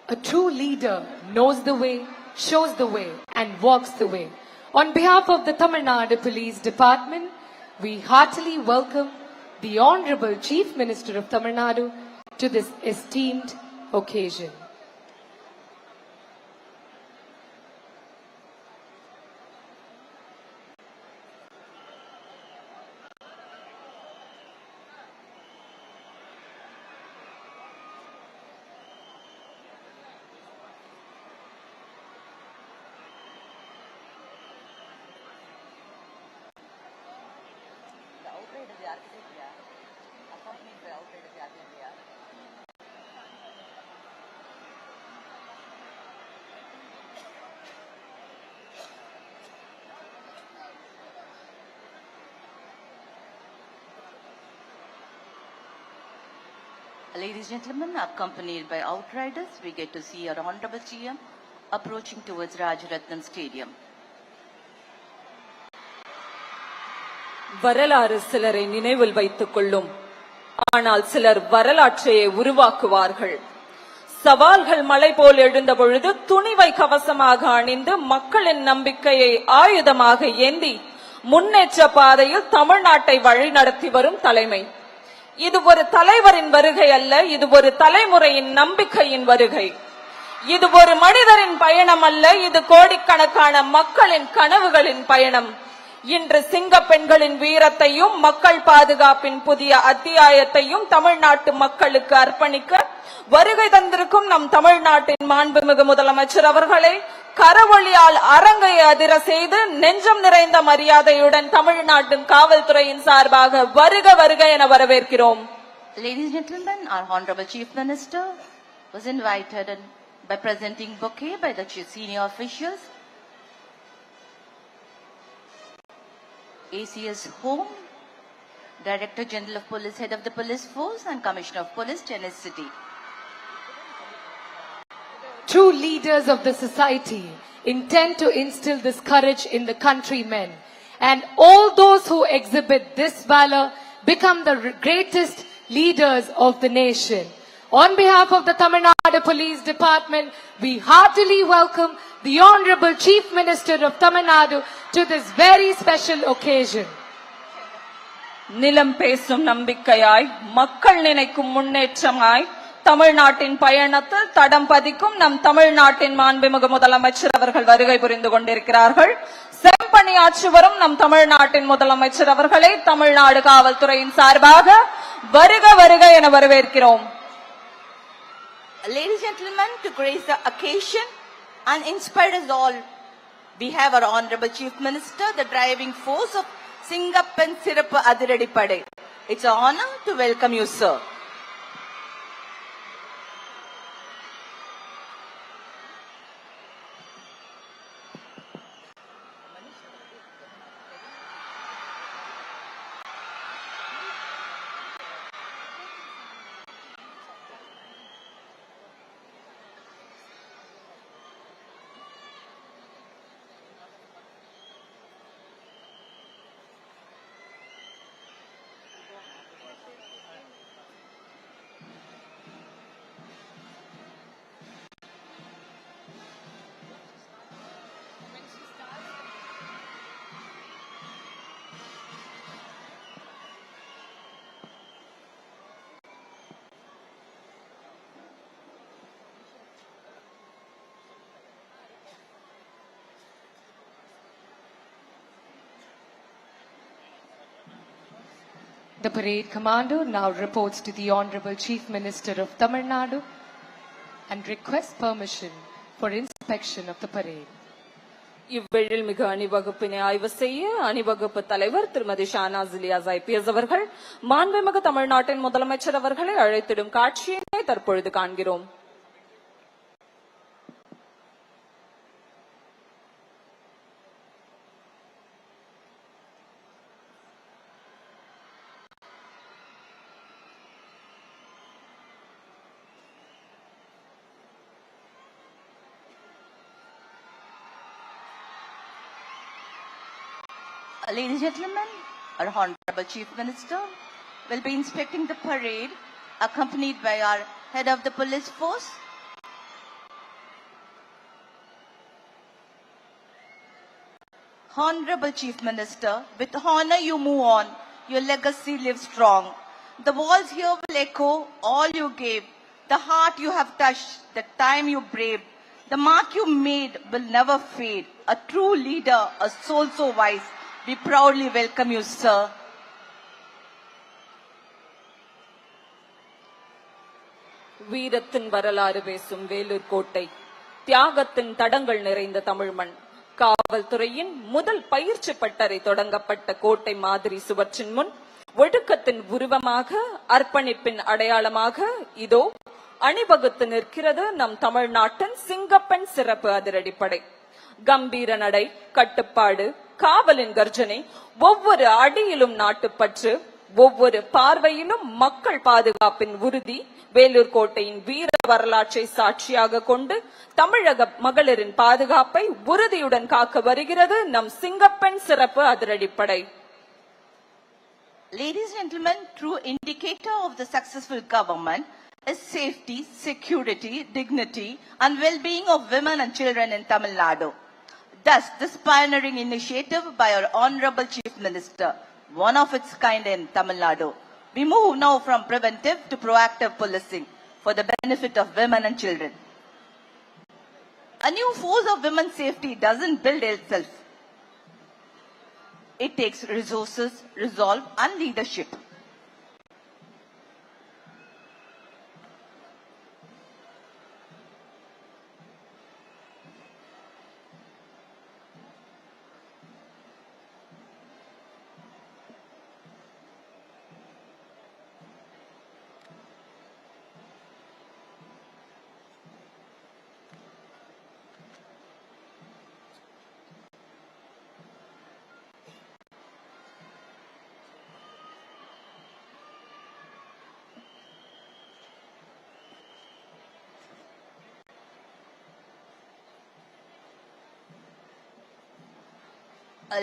A true leader knows the way, shows the way, and walks the way. On behalf of the Tamil Nadu Police Department, we heartily welcome the Honorable Chief Minister of Tamil Nadu to this esteemed occasion. Ladies and gentlemen, accompanied by outriders, we get to see our Honorable GM approaching towards Rajaratnam Stadium. வரலாறு சிலரை நினைவில் வைத்துக் கொள்ளும், ஆனால் சிலர் வரலாற்றையே உருவாக்குவார்கள். சவால்கள் மலை போல் எழுந்த பொழுது துணிவை கவசமாக அணிந்து மக்களின் நம்பிக்கையை ஆயுதமாக ஏந்தி முன்னேற்ற பாதையில் தமிழ்நாட்டை வழிநடத்தி வரும் தலைமை. இது ஒரு தலைவரின் வருகை அல்ல, இது ஒரு தலைமுறையின் நம்பிக்கையின் வருகை. இது ஒரு மனிதரின் பயணம் அல்ல, இது கோடிக்கணக்கான மக்களின் கனவுகளின் பயணம். இன்று சிங்க பெண்களின் வீரத்தையும் மக்கள் பாதுகாப்பின் புதிய அத்தியாயத்தையும் தமிழ்நாட்டு மக்களுக்கு அர்ப்பணிக்க வருகை தந்திருக்கும் நம் தமிழ்நாட்டின் மாண்புமிகு முதலமைச்சர் அவர்களை கரவொலியால் அரங்கை அதிர செய்து நெஞ்சம் நிறைந்த மரியாதையுடன் தமிழ்நாட்டின் காவல்துறையின் சார்பாக வருக வருக என வரவேற்கிறோம். Ladies and gentlemen, our Honorable Chief Minister was invited by presenting bouquet by the senior officials. ACS Home, Director General of Police, Head of the Police Force and Commissioner of Police, Chennai City. True leaders of the society intend to instill this courage in the countrymen, and all those who exhibit this valor become the greatest leaders of the nation. On behalf of the Tamil Nadu Police Department, we heartily welcome the Honorable Chief Minister of Tamil Nadu to this very special occasion. நிலம் பேசும் நம்பிக்கையாய், மக்கள் நினைக்கும் முன்னேற்றமாய், தமிழ்நாட்டின் பயணத்தில் தடம் பதிக்கும் நம் தமிழ்நாட்டின் மாண்புமிகு முதலமைச்சர் அவர்கள் வருகை புரிந்து கொண்டிருக்கிறார்கள். செம்பணியாற்றி வரும் நம் தமிழ்நாட்டின் முதலமைச்சர் அவர்களை தமிழ்நாடு காவல்துறையின் சார்பாக வருக வருக என வரவேற்கிறோம். Ladies and gentlemen, to grace the occasion and inspire us all, we have our Honorable Chief Minister, the driving force of Singappan Sirappu Adiradi Pade. It's an honor to welcome you, sir. The parade commander now reports to the Honorable Chief Minister of Tamil Nadu and requests permission for inspection of the parade. இவ்வேழில் மிக அணிவகுப்பினை ஆய்வு செய்ய அணிவகுப்பு தலைவர் திருமதி Shahnaz Ilyas IPS அவர்கள் மாண்புமிகு தமிழ்நாட்டின் முதலமைச்சர் அவர்களை அழைத்திடும் காட்சியினை தற்பொழுது காண்கிறோம். Ladies and gentlemen, our Honorable Chief Minister will be inspecting the parade accompanied by our Head of the Police Force, Honorable Chief Minister, with honor you move on, your legacy lives strong. The walls here will echo all you gave, the heart you have touched, the time you braved, the mark you made will never fade. A true leader, a soul so wise, we proudly welcome you, sir. வீரத்தின் வரலாறு பேசும் வேலூர் கோட்டை, தியாகத்தின் தடங்கள் நிறைந்த தமிழ்மண், காவல்துறையின் முதல் பயிற்சி பட்டறை தொடங்கப்பட்ட கோட்டை மாதிரி சுவற்றின் முன் ஒழுக்கத்தின் உருவமாக, அர்ப்பணிப்பின் அடையாளமாக இதோ அணிவகுத்து நிற்கிறது நம் தமிழ்நாட்டின் சிங்கப்பெண் சிறப்பு அதிரடிப்படை. கம்பீர நடை, கட்டுப்பாடு, காவலின் கர்ஜனை, ஒவ்வொரு அடியிலும் நாட்டுப்பற்று, ஒவ்வொரு பார்வையிலும் மக்கள் பாதுகாப்பின் உறுதி, வேலூர் கோட்டையின் வீர வரலாற்றை சாட்சியாக கொண்டு தமிழக மகளிரின் பாதுகாப்பை உறுதியுடன் காக்க வருகிறது நம் சிங்கப்பெண் சிறப்பு அதிரடிப்படை. Ladies and gentlemen, true indicator of the successful government is safety, security, dignity and well-being of women and children in Tamil Nadu. Thus, this pioneering initiative by our Honorable Chief Minister, one of its kind in Tamil Nadu. We move now from preventive to proactive policing for the benefit of women and children. A new force of women's safety doesn't build itself. It takes resources, resolve and leadership.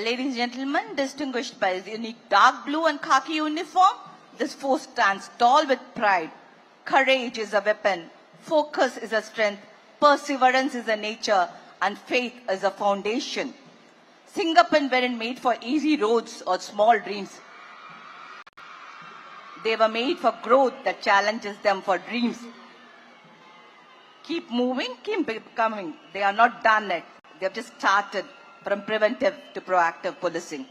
Ladies and gentlemen, distinguished by its unique dark blue and khaki uniform, this force stands tall with pride. Courage is a weapon, focus is a strength, perseverance is a nature, and faith is a foundation. Singapan weren't made for easy roads or small dreams. They were made for growth that challenges them for dreams. Keep moving, keep becoming. They are not done yet. They have just started. From preventive to proactive policing.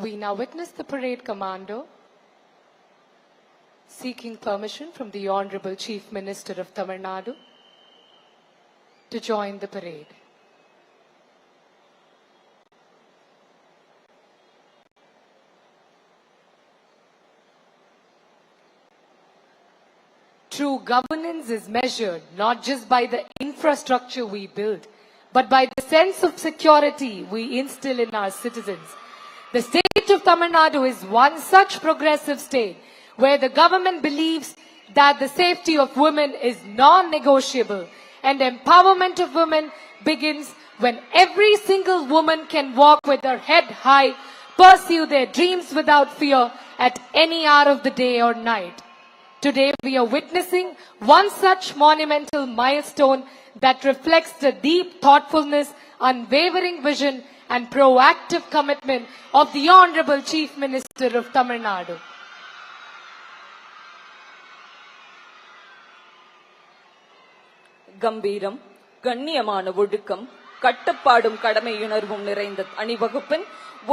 We now witness the parade commando seeking permission from the Honorable Chief Minister of Tamil Nadu to join the parade. True governance is measured not just by the infrastructure we build, but by the sense of security we instill in our citizens. The state of Tamil Nadu is one such progressive state where the government believes that the safety of women is non-negotiable and empowerment of women begins when every single woman can walk with her head high, pursue their dreams without fear at any hour of the day or night. Today we are witnessing one such monumental milestone that reflects the deep thoughtfulness, unwavering vision and proactive commitment of the Honorable Chief Minister of Tamil Nadu. கம்பீரம், கண்ணியமான ஒழுக்கம், கட்டுப்பாடும் கடமையுணர்வும் நிறைந்த அணிவகுப்பின்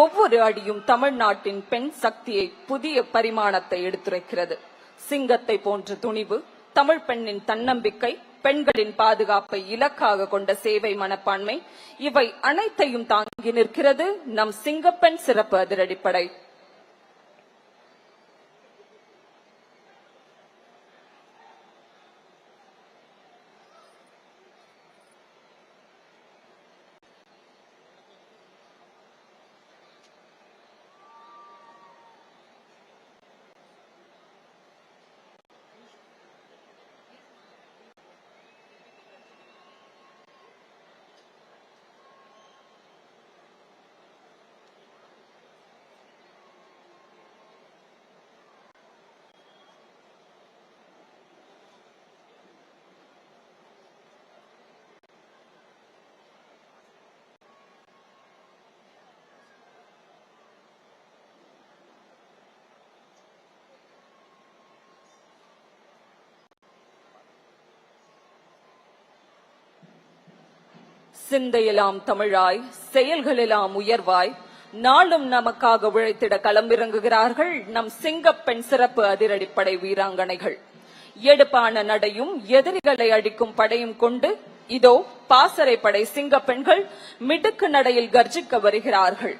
ஒவ்வொரு அடியும் தமிழ்நாட்டின் பெண் சக்தியை புதிய பரிமாணத்தை எடுத்துரைக்கிறது. சிங்கத்தை போன்ற துணிவு, தமிழ் பெண்ணின் தன்னம்பிக்கை, பெண்களின் பாதுகாப்பை இலக்காக கொண்ட சேவை மனப்பான்மை, இவை அனைத்தையும் தாங்கி நிற்கிறது நம் சிங்கப்பெண் சிறப்பு அதிரடிப்படை. சிந்தையெல்லாம் தமிழாய் செயல்களெல்லாம் உயர்வாய் நாளும் நமக்காக உழைத்திட களமிறங்குகிறார்கள் நம் சிங்கப்பெண் சிறப்பு அதிரடிப்படை வீராங்கனைகள். எடுப்பான நடையும் எதிரிகளை அடிக்கும் படையும் கொண்டு இதோ பாசறை படை சிங்கப்பெண்கள் மிடுக்கு நடையில் கர்ஜிக்க வருகிறார்கள்.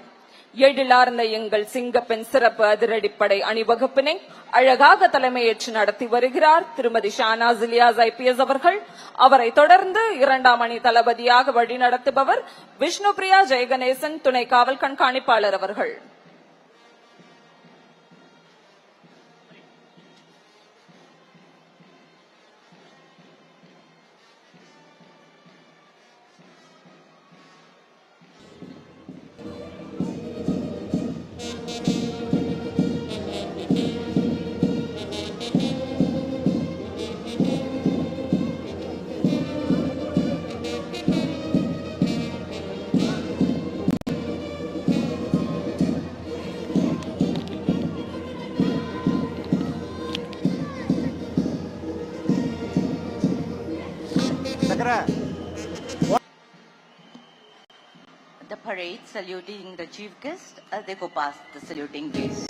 எழிலார்ந்த எங்கள் சிங்கப்பெண் சிறப்பு அதிரடிப்படை அணிவகுப்பினை அழகாக தலைமையேற்று நடத்தி வருகிறார் திருமதி ஷானாஸ் இலியாஸ் IPS அவர்கள். அவரை தொடர்ந்து 2ஆம் அணி தளபதியாக வழிநடத்துபவர் விஷ்ணுபிரியா ஜெயகணேசன் துணை காவல் கண்காணிப்பாளர் அவர்கள். The parade saluting the chief guest as they go past the saluting base.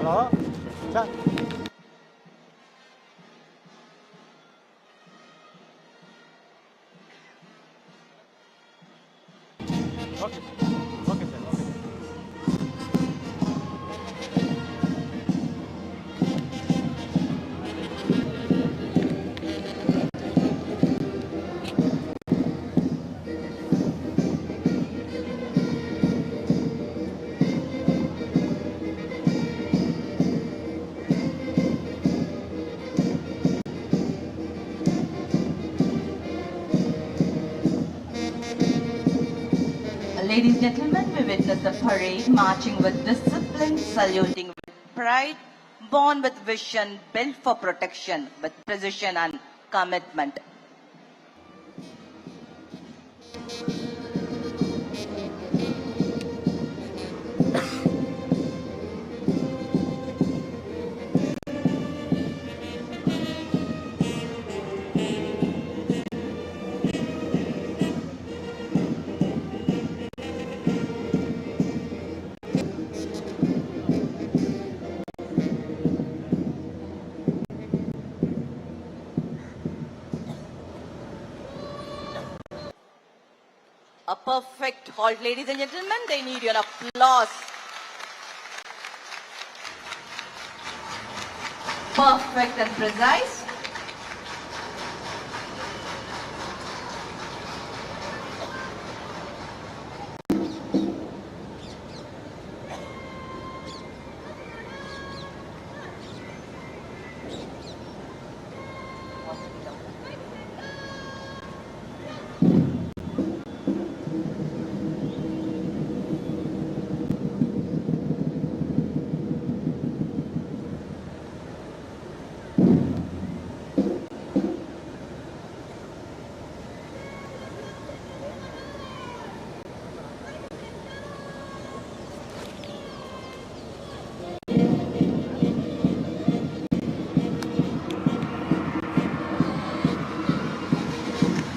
Hello? Sir? Okay. Okay, sir. Okay. Ladies and gentlemen, we witness the parade marching with discipline, saluting with pride, born with vision, built for protection, with precision and commitment. A perfect halt, ladies and gentlemen. They need your applause. Perfect and precise.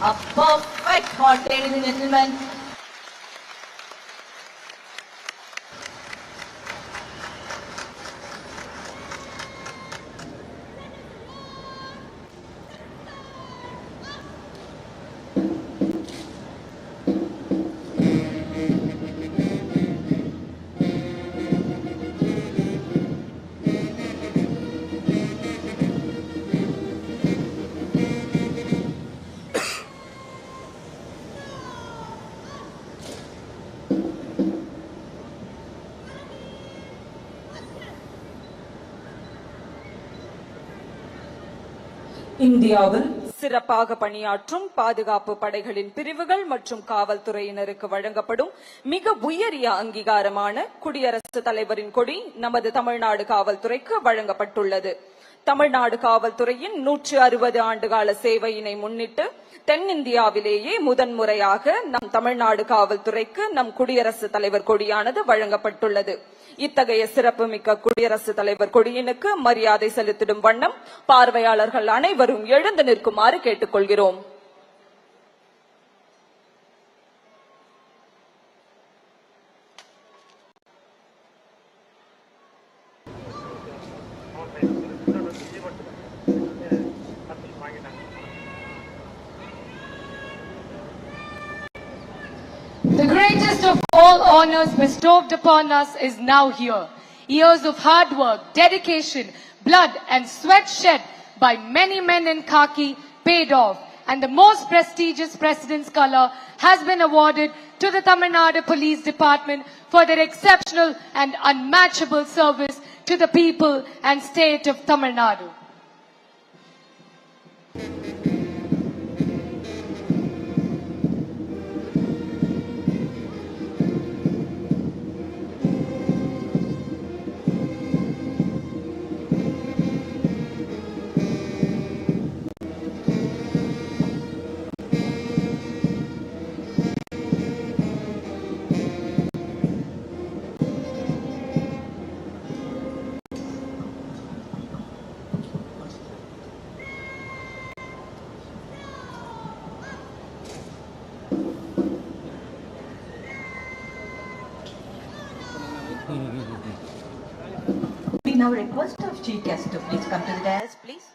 A perfect halt, ladies and gentlemen. இந்தியாவில் சிறப்பாக பணியாற்றும் பாதுகாப்பு படைகளின் பிரிவுகள் மற்றும் காவல்துறையினருக்கு வழங்கப்படும் மிக உயரிய அங்கீகாரமான குடியரசுத் தலைவரின் கொடி நமது தமிழ்நாடு காவல்துறைக்கு வழங்கப்பட்டுள்ளது. தமிழ்நாடு காவல்துறையின் 160 ஆண்டுகால சேவையினை முன்னிட்டு தென்னிந்தியாவிலேயே முதன்முறையாக நம் தமிழ்நாடு காவல்துறைக்கு நம் குடியரசுத் தலைவர் கொடியானது வழங்கப்பட்டுள்ளது. இத்தகைய சிறப்புமிக்க குடியரசுத் தலைவர் கொடியினுக்கு மரியாதை செலுத்திடும் வண்ணம் பார்வையாளர்கள் அனைவரும் எழுந்து நிற்குமாறு கேட்டுக்கொள்கிறோம். The greatest of all honors bestowed upon us is now here. Years of hard work, dedication, blood and sweat shed by many men in khaki paid off, and the most prestigious President's Color has been awarded to the Tamil Nadu Police Department for their exceptional and unmatchable service to the people and state of Tamil Nadu. We now request of Chief Guest to please come to the dais, please.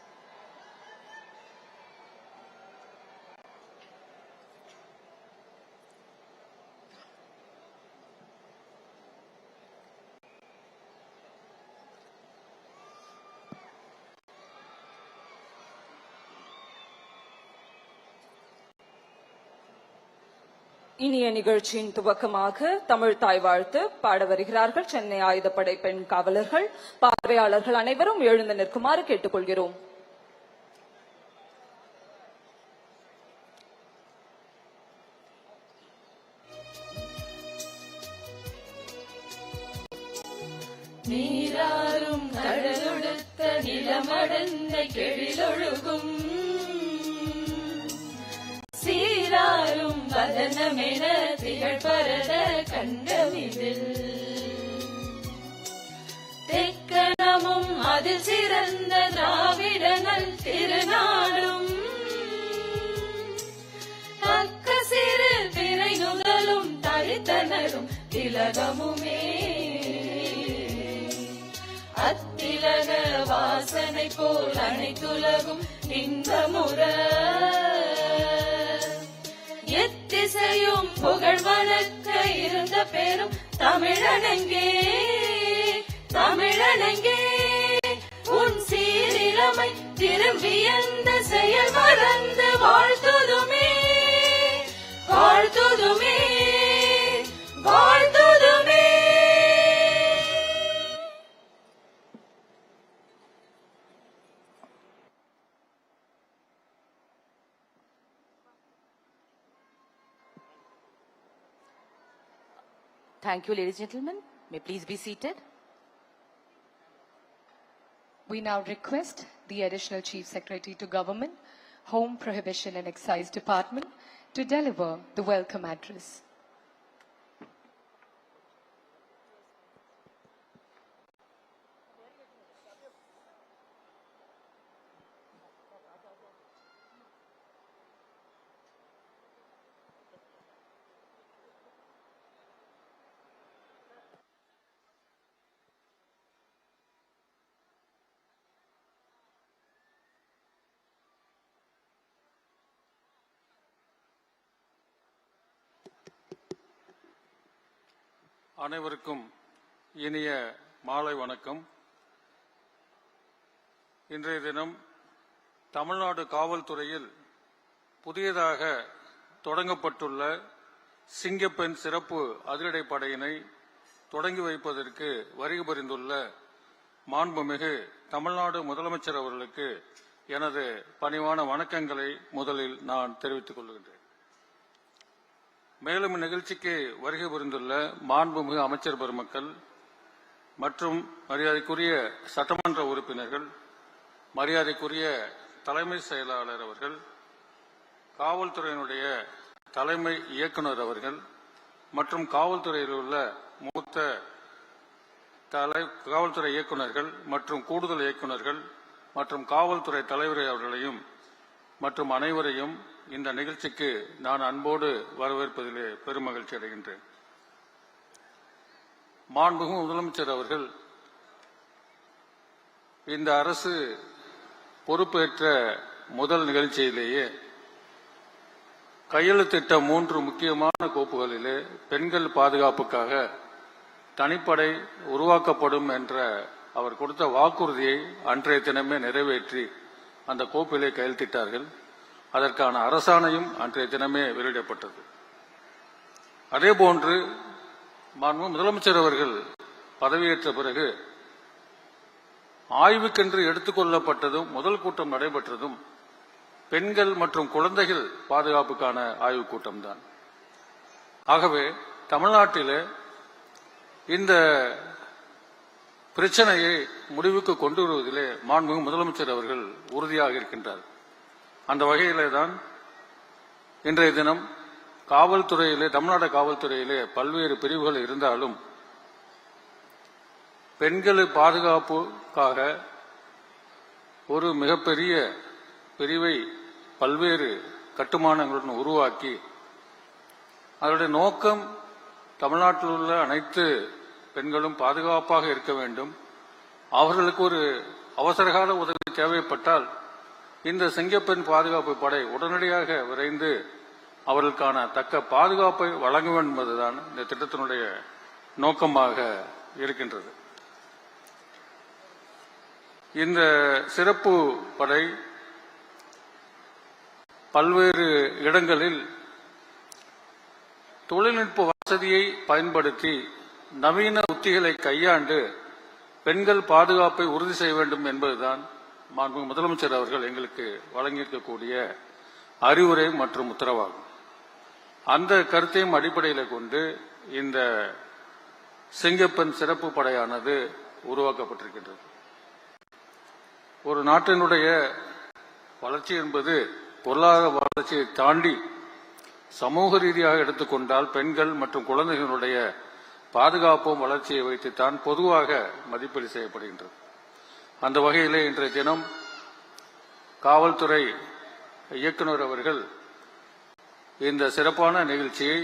இனிய நிகழ்ச்சியின் துவக்கமாக தமிழ் தாய் வாழ்த்து பாட வருகிறார்கள் சென்னை ஆயுதப்படை பெண் காவலர்கள். பார்வையாளர்கள் அனைவரும் எழுந்து நிற்குமாறு கேட்டுக்கொள்கிறோம். நீராறும் கடலொடுத்த நிலமடந்த கெழிலொழுகும் சீராரும் வதனமென திகழ்பரத கண்டமிதில் தெக்கணமும் அதில் சிறந்த திராவிடனல் திருநாடும் தக்க சிறு திரை நுதலும் தரித்தனரும் திலகமுமே அத்திலக வாசனை போல் அனைத்துலகும் இன்பமுற எத்திசையும் புகழ் வணக்க இருந்த பேரும் தமிழனங்கே தமிழனங்கே உன் சீரிழமை திரும்பி அந்த செயல் மறந்து வாழ்த்துதுமே வாழ்த்துதுமே வாழ்த்துதுமே. Thank you, ladies and gentlemen. May please be seated. We now request the Additional Chief Secretary to Government, Home Prohibition and Excise Department to deliver the welcome address. அனைவருக்கும் இனிய மாலை வணக்கம். இன்றைய தினம் தமிழ்நாடு காவல்துறையில் புதியதாக தொடங்கப்பட்டுள்ள சிங்கப்பெண் சிறப்பு அதிரடிப்படையினை தொடங்கி வைப்பதற்கு வருகை புரிந்துள்ள மாண்புமிகு தமிழ்நாடு முதலமைச்சர் அவர்களுக்கு எனது பணிவான வணக்கங்களை முதலில் நான் தெரிவித்துக் கொள்கின்றேன். மேலும் இந்நிகழ்ச்சிக்கு வருகை புரிந்துள்ள மாண்புமிகு அமைச்சர் பெருமக்கள் மற்றும் மரியாதைக்குரிய சட்டமன்ற உறுப்பினர்கள், மரியாதைக்குரிய தலைமை செயலாளர் அவர்கள், காவல்துறையினுடைய தலைமை இயக்குனர் அவர்கள் மற்றும் காவல்துறையில் உள்ள மூத்த காவல்துறை இயக்குநர்கள் மற்றும் கூடுதல் இயக்குநர்கள் மற்றும் காவல்துறை தலைவர் அவர்களையும் மற்றும் அனைவரையும் இந்த நிகழ்ச்சிக்கு நான் அன்போடு வரவேற்பதிலே பெருமகிழ்ச்சி அடைகின்றேன். மாண்புமிகு முதலமைச்சர் அவர்கள் இந்த அரசு பொறுப்பேற்ற முதல் நிகழ்ச்சியிலேயே கையெழுத்திட்ட 3 முக்கியமான கோப்புகளிலே பெண்கள் பாதுகாப்புக்காக தனிப்படை உருவாக்கப்படும் என்ற அவர் கொடுத்த வாக்குறுதியை அன்றைய தினமே நிறைவேற்றி அந்த கோப்பிலே கையெழுத்திட்டார்கள். அதற்கான அரசாணையும் அன்றைய தினமே வெளியிடப்பட்டது. அதேபோன்று முதலமைச்சர் அவர்கள் பதவியேற்ற பிறகு ஆய்வுக்கென்று எடுத்துக்கொள்ளப்பட்டதும் முதல் கூட்டம் நடைபெற்றதும் பெண்கள் மற்றும் குழந்தைகள் பாதுகாப்புக்கான ஆய்வுக் கூட்டம்தான். ஆகவே தமிழ்நாட்டிலே இந்த பிரச்சனையை முடிவுக்கு கொண்டு வருவதிலே மாண்புமிகு முதலமைச்சர் அவர்கள் உறுதியாக இருக்கின்றார். அந்த வகையிலே தான் இன்றைய தினம் காவல்துறையிலே, தமிழ்நாடு காவல்துறையிலே பல்வேறு பிரிவுகள் இருந்தாலும் பெண்கள் பாதுகாப்புக்காக ஒரு மிகப்பெரிய பிரிவை பல்வேறு கட்டுமானங்களுடன் உருவாக்கி அதனுடைய நோக்கம் தமிழ்நாட்டில் உள்ள அனைத்து பெண்களும் பாதுகாப்பாக இருக்க வேண்டும். அவர்களுக்கு ஒரு அவசரகால உதவி தேவைப்பட்டால் இந்த சிங்கப்பெண் பாதுகாப்பு படை உடனடியாக விரைந்து அவர்களுக்கான தக்க பாதுகாப்பை வழங்க வேண்டும் என்பதுதான் இந்த திட்டத்தினுடைய நோக்கமாக இருக்கின்றது. இந்த சிறப்பு படை பல்வேறு இடங்களில் தொழில்நுட்ப வசதியை பயன்படுத்தி நவீன உத்திகளை கையாண்டு பெண்கள் பாதுகாப்பை உறுதி செய்ய வேண்டும் என்பதுதான் மாண்புமிகு முதலமைச்சர் அவர்கள் எங்களுக்கு வழங்கியிருக்கக்கூடிய அறிவுரை மற்றும் உத்தரவாகும். அந்த கருத்தையும் அடிப்படையில் கொண்டு இந்த சிங்கப்பெண் சிறப்பு படையானது உருவாக்கப்பட்டிருக்கின்றது. ஒரு நாட்டினுடைய வளர்ச்சி என்பது பொருளாதார வளர்ச்சியை தாண்டி சமூக ரீதியாக எடுத்துக்கொண்டால் பெண்கள் மற்றும் குழந்தைகளுடைய பாதுகாப்பும் வளர்ச்சியை வைத்துத்தான் பொதுவாக மதிப்பீடு செய்யப்படுகின்றது. அந்த வகையிலே இன்றைய தினம் காவல்துறை இயக்குநர் அவர்கள் இந்த சிறப்பான நிகழ்ச்சியை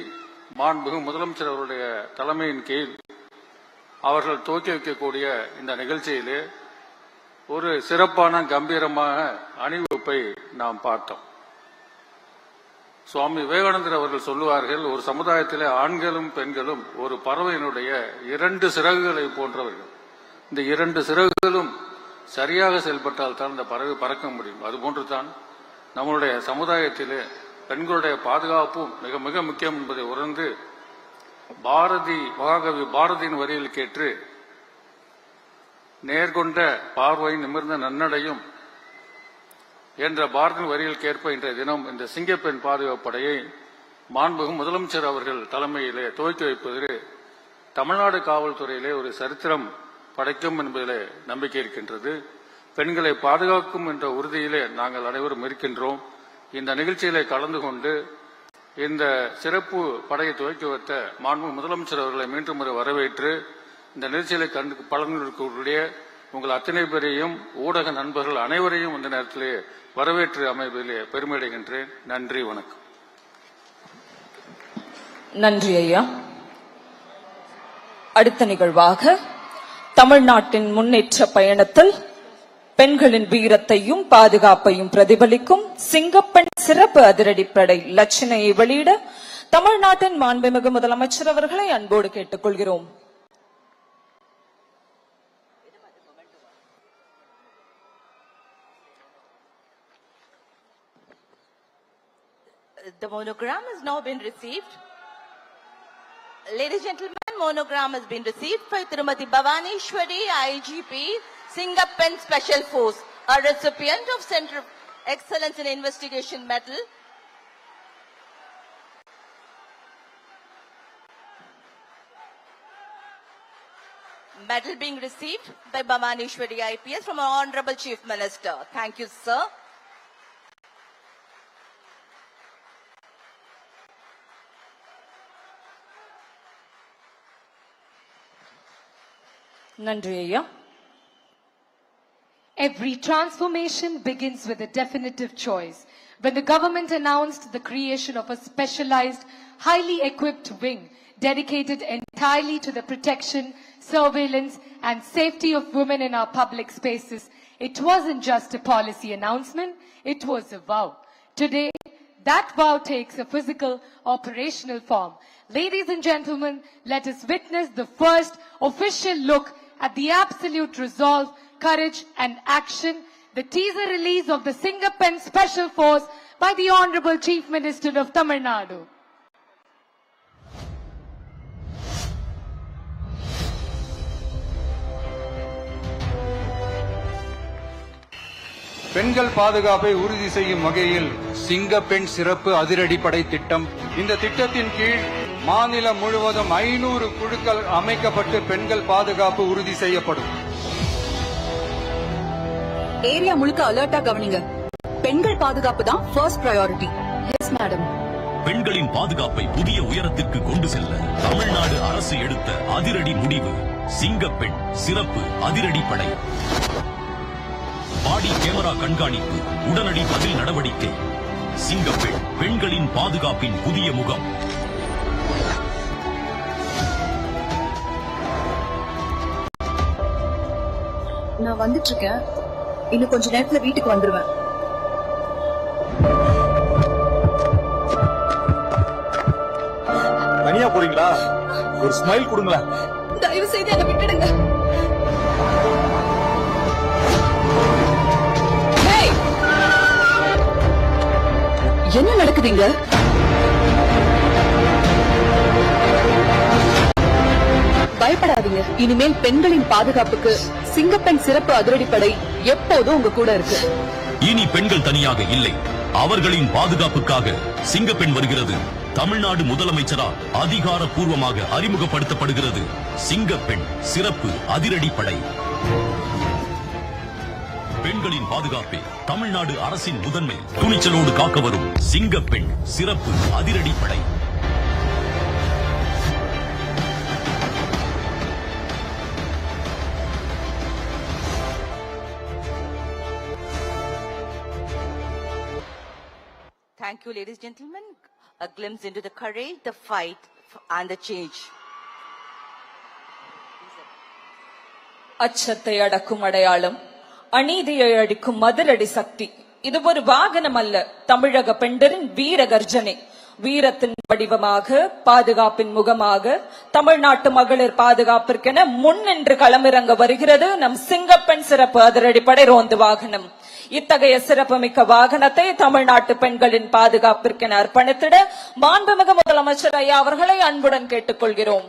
மாண்புமிகு முதலமைச்சர் அவருடைய தலைமையின் கீழ் அவர்கள் துவக்கி வைக்கக்கூடிய இந்த நிகழ்ச்சியிலே ஒரு சிறப்பான கம்பீரமான அணிவகுப்பை நாம் பார்த்தோம். சுவாமி விவேகானந்தர் அவர்கள் சொல்லுவார்கள், ஒரு சமுதாயத்திலே ஆண்களும் பெண்களும் ஒரு பறவையினுடைய 2 சிறகுகளை போன்றவர்கள். இந்த 2 சிறகுகளும் சரியாக செயல்பட்டால் தான் இந்த பறவை பறக்க முடியும். அதுபோன்று தான் நம்முடைய சமுதாயத்திலே பெண்களுடைய பாதுகாப்பும் மிக மிக முக்கியம் என்பதை உணர்ந்து மகாகவி பாரதியின் வரியில் கேட்டு நேர்கொண்ட பார்வை நிமிர்ந்த நன்னடையும் என்ற பாரதியின் வரியில் கேட்ப இன்றைய தினம் இந்த சிங்கப்பெண் பாதுகாப்பு படையை மாண்புமிகு முதலமைச்சர் அவர்கள் தலைமையிலே துவக்கி வைப்பதிலே தமிழ்நாடு காவல்துறையிலே ஒரு சரித்திரம் படைக்கும் என்பதிலே நம்பிக்கை இருக்கின்றது. பெண்களை பாதுகாக்கும் என்ற உறுதியிலே நாங்கள் அனைவரும் இருக்கின்றோம். இந்த நிகழ்ச்சியிலே கலந்து கொண்டு இந்த சிறப்பு படையை துவக்கி வைத்த மாண்புமிகு முதலமைச்சர் அவர்களை மீண்டும் வரவேற்று இந்த நிகழ்ச்சியிலே பலனுடைய உங்கள் அத்தனை பேரையும் ஊடக நண்பர்கள் அனைவரையும் இந்த நேரத்திலே வரவேற்று அமைவதிலே பெருமையடைகின்றேன். நன்றி, வணக்கம். நன்றி ஐயா. அடுத்த நிகழ்வாக தமிழ்நாட்டின் முன்னேற்ற பயணத்தில் பெண்களின் வீரத்தையும் பாதுகாப்பையும் பிரதிபலிக்கும் சிங்கப்பெண் சிறப்பு அதிரடிப்படை லட்சணையை வெளியிட தமிழ்நாட்டின் மாண்புமிகு முதலமைச்சர் அவர்களை அன்போடு கேட்டுக்கொள்கிறோம். The monogram has now been received. Ladies and gentlemen, monogram has been received by Tirumati Bhavaneshwari, IGP, Singapore Special Force. a recipient of Center of Excellence in Investigation Medal, medal being received by Bhavaneshwari IPS from our Honorable Chief Minister. Thank you, sir. நன்றி ஐயா. Every transformation begins with a definitive choice. When the government announced the creation of a specialized, highly equipped wing dedicated entirely to the protection, surveillance and safety of women in our public spaces, it wasn't just a policy announcement, it was a vow. Today, that vow takes a physical, operational form. Ladies and gentlemen, let us witness the first official look at the absolute resolve, courage and action, the teaser release of the Singapen Special Force by the Honorable Chief Minister of Tamil Nadu. பெண்கள் பாதுகாப்பை உறுதி செய்யும் வகையில் சிங்கப்பெண் சிறப்பு அதிரடிப்படை திட்டம். இந்த திட்டத்தின் கீழ் மாநிலம் முழுவதும் 500 குழுக்கள் அமைக்கப்பட்டு பெண்கள் பாதுகாப்பு உறுதி செய்யப்படும். ஏரியா முழுக்க அலர்ட்டா கவனிங்க. பெண்கள் பாதுகாப்பு தான் ஃபர்ஸ்ட் பிரையாரிட்டி. Yes madam. பெண்களின் பாதுகாப்பை புதிய உயரத்திற்கு கொண்டு செல்ல தமிழ்நாடு அரசு எடுத்த அதிரடி முடிவு சிங்கப்பெண் சிறப்பு அதிரடிப்படை. பாடி கேமரா கண்காணிப்பு, உடனடி பதில் நடவடிக்கை. சிங்கப்பெண் பெண்களின் பாதுகாப்பின் புதிய முகம். நான் வந்துட்டு இருக்கேன். இன்னும் கொஞ்ச நேரத்துல வீட்டுக்கு வந்துருவேன். தனியா போறீங்களா? ஒரு ஸ்மைல் கொடுங்களேன். தயவு செய்து என்ன விட்டுடுங்க. என்ன நடக்குதுங்க? பயப்படாதீங்க. இனிமேல் பெண்களின் பாதுகாப்புக்கு சிங்கப்பெண் சிறப்பு அதிரடிப்படை எப்போதும் உங்க கூட இருக்கு. இனி பெண்கள் தனியாக இல்லை, அவர்களின் பாதுகாப்புக்காக சிங்கப்பெண் வருகிறது. தமிழ்நாடு முதலமைச்சரால் அதிகாரப்பூர்வமாக அறிமுகப்படுத்தப்படுகிறது சிங்கப்பெண் சிறப்பு அதிரடிப்படை. பெண்களின் பாதுகாப்பே தமிழ்நாடு அரசின் முதன்மை. துணிச்சலோடு காக்க வரும் சிங்கப்பெண் சிறப்பு அதிரடிப்படை. Thank you, ladies and gentlemen. A glimpse into the courage, the fight, and the change. அச்சத்தை அடக்கும் அடையாளம், அநீதியை அடிக்கும் மதிலடி சக்தி. இது ஒரு வாகனம் அல்ல, தமிழக பெண்டரின் வீர கர்ஜனை. வீரத்தின் வடிவமாக, பாதுகாப்பின் முகமாக, தமிழ்நாட்டு மகளிர் பாதுகாப்பிற்கென முன்னின்று களமிறங்க வருகிறது நம் சிங்கப்பெண் சிறப்பு அதிரடிப்படை ரோந்து வாகனம். இத்தகைய சிறப்புமிக்க வாகனத்தை தமிழ்நாட்டு பெண்களின் பாதுகாப்பிற்கென அர்ப்பணித்திட மாண்புமிகு முதலமைச்சர் ஐயா அவர்களை அன்புடன் கேட்டுக்கொள்கிறோம்.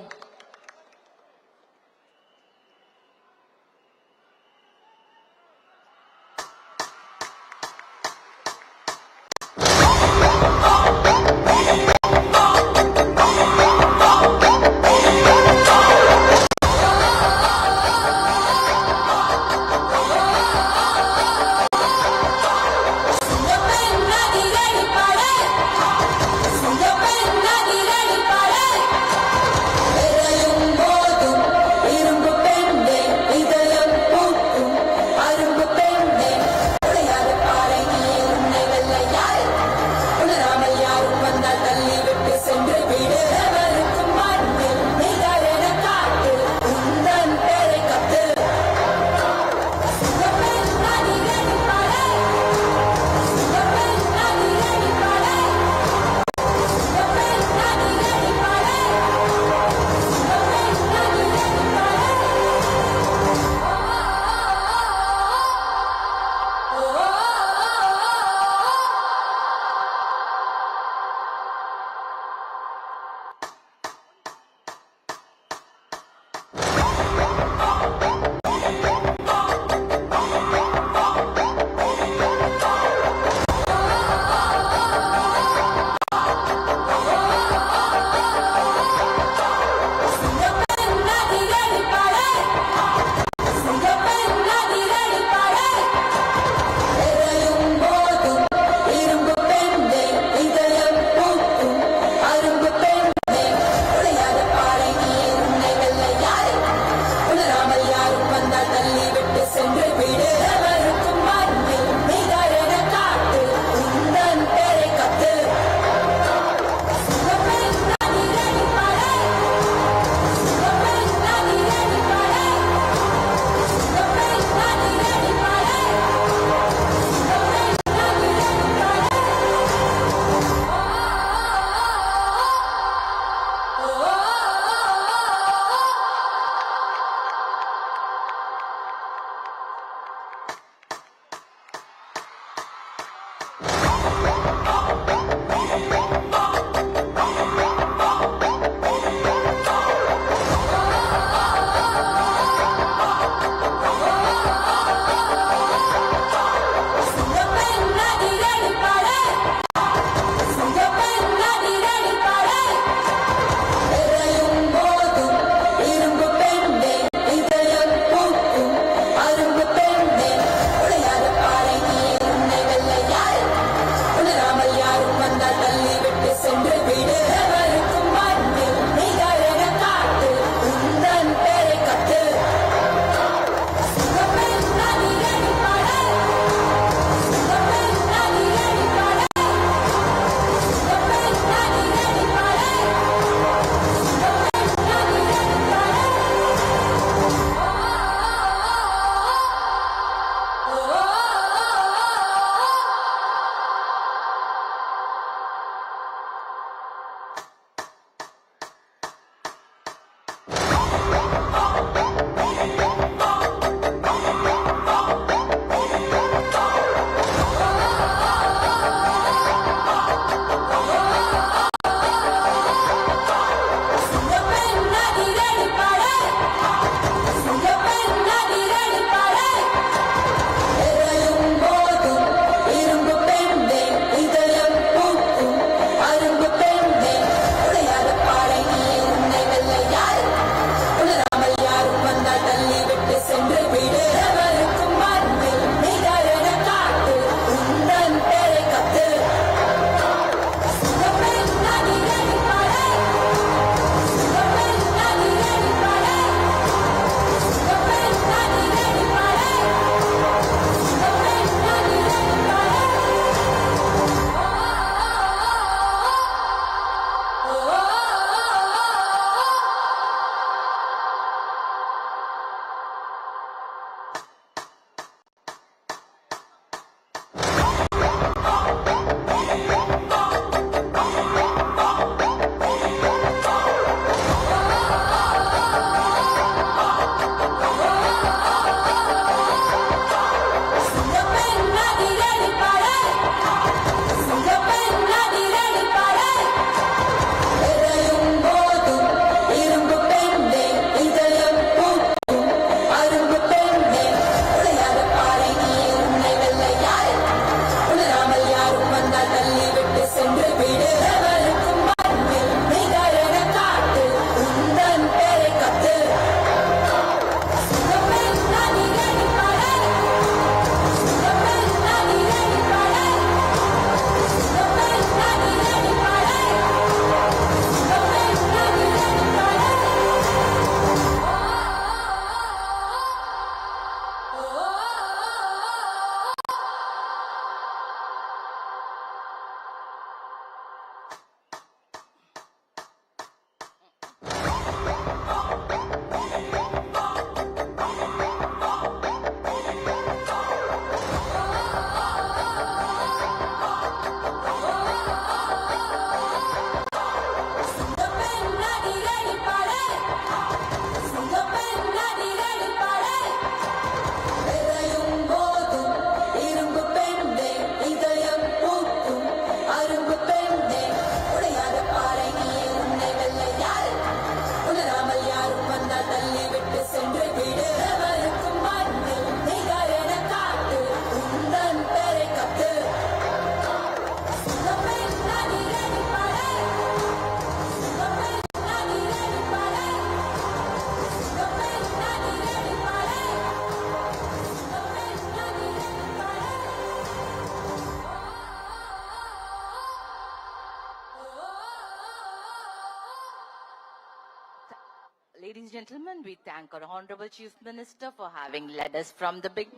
Ladies and gentlemen, we thank our Honorable Chief Minister for having led us from the big.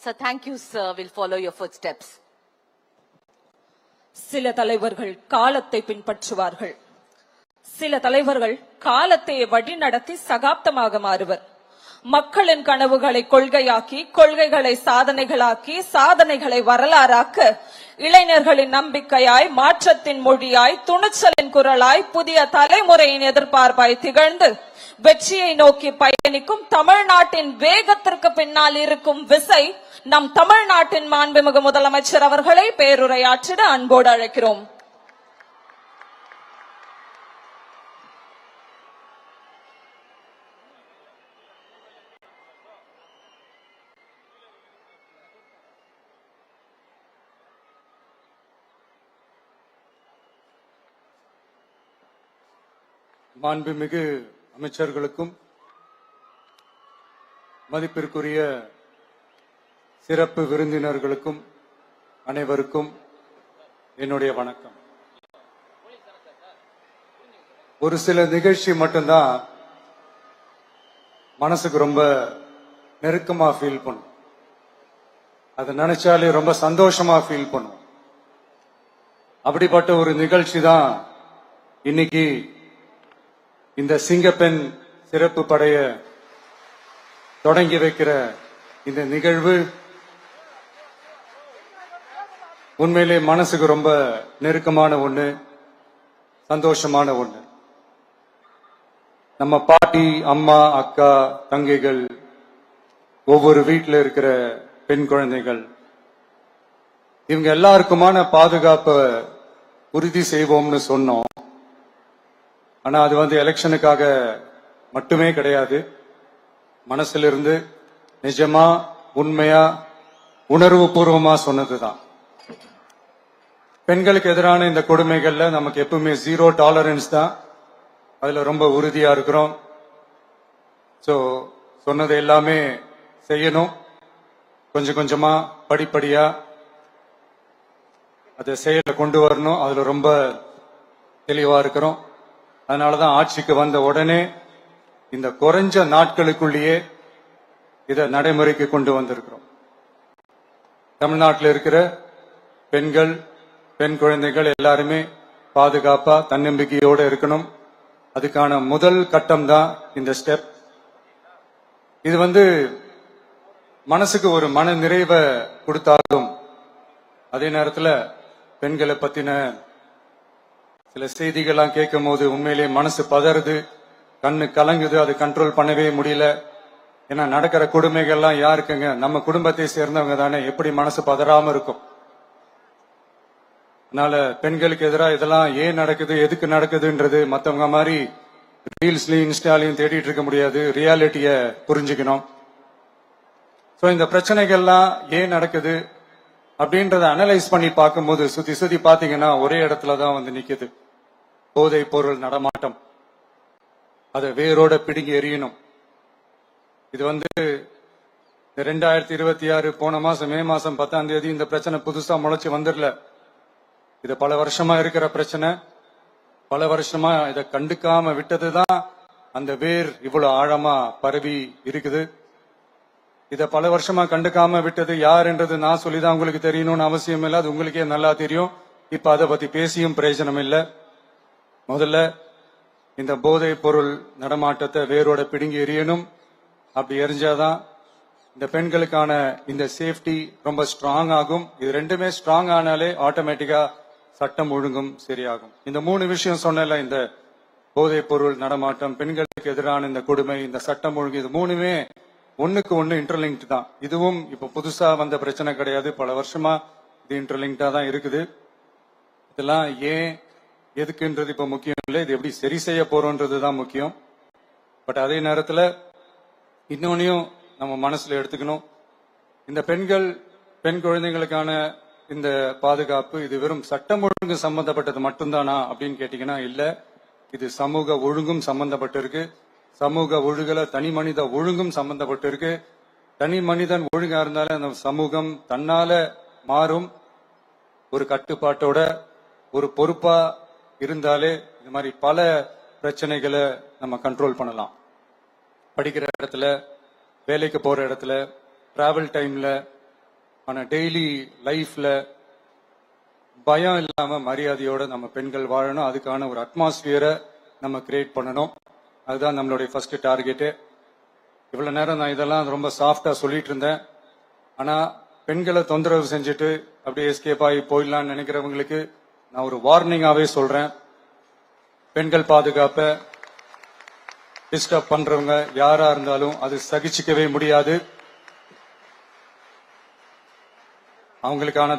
Sir, thank you, sir. We'll follow your footsteps. சில தலைவர்கள் காலத்தை பின்பற்றுவார்கள், சில தலைவர்கள் காலத்தை வழிநடத்தி சகாப்தமாக மாறுவர். மக்களின் கனவுகளை கொள்கையாக்கி, கொள்கைகளை சாதனைகளாக்கி, சாதனைகளை வரலாறாக்க இளைஞர்களின் நம்பிக்கையாய், மாற்றத்தின் மொழியாய், துணிச்சலின் குரலாய், புதிய தலைமுறையின் எதிர்பார்ப்பாய் திகழ்ந்து வெற்றியை நோக்கி பயணிக்கும் தமிழ்நாட்டின் வேகத்திற்கு பின்னால் இருக்கும் விசை நம் தமிழ்நாட்டின் மாண்புமிகு முதலமைச்சர் அவர்களை பேருரையாற்றிட அன்போடு அழைக்கிறோம். மாண்புமிகு அமைச்சர்களுக்கும் மதிப்பிற்குரிய சிறப்பு விருந்தினர்களுக்கும் அனைவருக்கும் என்னுடைய வணக்கம். ஒரு சில நிகழ்ச்சி மட்டும்தான் மனசுக்கு ரொம்ப நெருக்கமா ஃபீல் பண்ணும். அதை நினைச்சாலே ரொம்ப சந்தோஷமா ஃபீல் பண்ணும். அப்படிப்பட்ட ஒரு நிகழ்ச்சி தான் இன்னைக்கு இந்த சிங்கப்பெண் சிறப்பு படைய தொடங்கி வைக்கிற இந்த நிகழ்வு. உண்மையிலே மனசுக்கு ரொம்ப நெருக்கமான ஒண்ணு, சந்தோஷமான ஒண்ணு. நம்ம பாட்டி, அம்மா, அக்கா, தங்கைகள், ஒவ்வொரு வீட்டில் இருக்கிற பெண் குழந்தைகள், இவங்க எல்லாருக்குமான பாதுகாப்பை உறுதி செய்வோம்னு சொன்னோம். ஆனா அது எலெக்ஷனுக்காக மட்டுமே கிடையாது. மனசுல இருந்து நிஜமா, உண்மையா, உணர்வு பூர்வமா சொன்னதுதான். பெண்களுக்கு எதிரான இந்த கொடுமைகள்ல நமக்கு எப்பவுமே 0 டாலரன்ஸ் தான். அதுல ரொம்ப உறுதியா இருக்கிறோம். சோ சொன்னது எல்லாமே செய்யணும். கொஞ்சம் கொஞ்சமா, படிப்படியா அதை செயல கொண்டு வரணும். அதுல ரொம்ப தெளிவா இருக்கிறோம். அதனாலதான் ஆட்சிக்கு வந்த உடனே இந்த குறைஞ்ச நாட்களுக்குள்ளேயே இதை நடைமுறைக்கு கொண்டு வந்திருக்கிறோம். தமிழ்நாட்டில் இருக்கிற பெண்கள், பெண் குழந்தைகள் எல்லாருமே பாதுகாப்பா, தன்னம்பிக்கையோட இருக்கணும். அதுக்கான முதல் கட்டம் தான் இந்த ஸ்டெப். இது மனசுக்கு ஒரு மன நிறைவை கொடுத்தாலும் அதே நேரத்தில் பெண்களை பத்தின சில செய்திகள்லாம் கேட்கும் போது உண்மையிலேயே மனசு பதறுது, கண்ணு கலங்குது. அது கண்ட்ரோல் பண்ணவே முடியல. ஏன்னா நடக்கிற கொடுமைகள்லாம் யாருக்குங்க? நம்ம குடும்பத்தை சேர்ந்தவங்க தானே. எப்படி மனசு பதறாம இருக்கும்? அதனால பெண்களுக்கு எதிராக இதெல்லாம் ஏன் நடக்குது, எதுக்கு நடக்குதுன்றது மத்தவங்க மாதிரி ரீல்ஸ்லயும் இன்ஸ்டாலையும் தேடிட்டு இருக்க முடியாது. ரியாலிட்டிய புரிஞ்சுக்கணும். சோ இந்த பிரச்சனைகள்லாம் ஏன் நடக்குது அப்படின்றத அனலைஸ் பண்ணி பார்க்கும்போது சுத்தி சுத்தி பாத்தீங்கன்னா ஒரே இடத்துலதான் நிக்குது. போதை பொருள் நடமாட்டம். அதை வேரோட பிடுங்கி எறியணும். இது 2026 போன மாசம் மே மாசம் 10ஆம் தேதி இந்த பிரச்சனை புதுசா முளைச்சு வந்துடல. இது பல வருஷமா இருக்கிற பிரச்சனை. பல வருஷமா இதை கண்டுக்காம விட்டதுதான் அந்த வேர் இவ்வளவு ஆழமா பரவி இருக்குது. இத பல வருஷமா கண்டுக்காம விட்டது யாருன்றது நான் சொல்லிதான் உங்களுக்கு தெரியணும்னு அவசியம் இல்லை. அது உங்களுக்கே நல்லா தெரியும். இப்ப அதை பத்தி பேசியும் பிரயோஜனம் இல்லை. முதல்ல இந்த போதை பொருள் நடமாட்டத்தை வேரோட பிடுங்கி எறியணும். அப்படி எரிஞ்சாதான் இந்த பெண்களுக்கான இந்த சேஃப்டி ரொம்ப ஸ்ட்ராங் ஆகும். இது ரெண்டுமே ஸ்ட்ராங் ஆனாலே ஆட்டோமேட்டிக்கா சட்டம் ஒழுங்கும் சரியாகும். இந்த 3 விஷயம் சொன்னல, இந்த போதை பொருள் நடமாட்டம், பெண்களுக்கு எதிரான இந்த கொடுமை, இந்த சட்டம் ஒழுங்கு, இது 3மே ஒண்ணுக்கு ஒண்ணு இன்டர்லிங்க் தான். இதுவும் இப்ப புதுசா வந்த பிரச்சனை கிடையாது. பல வருஷமா இது இன்டர்லிங்கா தான் இருக்குது. இதெல்லாம் ஏன் எதுக்குன்றது இப்ப முக்கியம் இல்லை. இது எப்படி சரி செய்ய போறோம்ன்றதுதான் முக்கியம். பட் அதே நேரத்துல இன்னொன்னையும் நம்ம மனசுல எடுத்துக்கணும். இந்த பெண் குழந்தைகளுக்கான இந்த பாதுகாப்பு இது வெறும் சட்டம் ஒழுங்கு சம்பந்தப்பட்டது மட்டும்தானா அப்படின்னு கேட்டீங்கன்னா இல்ல. இது சமூக ஒழுங்கும் சம்பந்தப்பட்டிருக்கு. சமூக ஒழுங்குல தனி மனித ஒழுங்கும் சம்பந்தப்பட்டிருக்கு. தனி மனிதன் ஒழுங்கா இருந்தாலே அந்த சமூகம் தன்னால மாறும். ஒரு கட்டுப்பாட்டோட ஒரு பொறுப்பா இருந்தாலே இந்த மாதிரி பல பிரச்சனைகளை நம்ம கண்ட்ரோல் பண்ணலாம். படிக்கிற இடத்துல, வேலைக்கு போற இடத்துல, டிராவல் டைம்ல, ஆனா டெய்லி லைஃப்ல பயம் இல்லாம மரியாதையோட நம்ம பெண்கள் வாழணும். அதுக்கான ஒரு அட்மாஸ்பியரை நம்ம கிரியேட் பண்ணணும். அதுதான் நம்மளுடைய ஃபர்ஸ்ட் டார்கெட்டு. இவ்வளவு நேரம் நான் இதெல்லாம் ரொம்ப சாஃப்டா சொல்லிட்டு இருந்தேன். ஆனா பெண்களை தொந்தரவு செஞ்சுட்டு அப்படியே எஸ்கேப் ஆகி போயிடலாம்னு நினைக்கிறவங்களுக்கு நான் ஒரு வார்னிங்காவே சொல்றேன். பெண்கள் பாதுகாப்பை டிஸ்டர்ப் பண்றவங்க யாரா இருந்தாலும் அது சகிச்சுக்கவே முடியாது. அவங்களுக்கான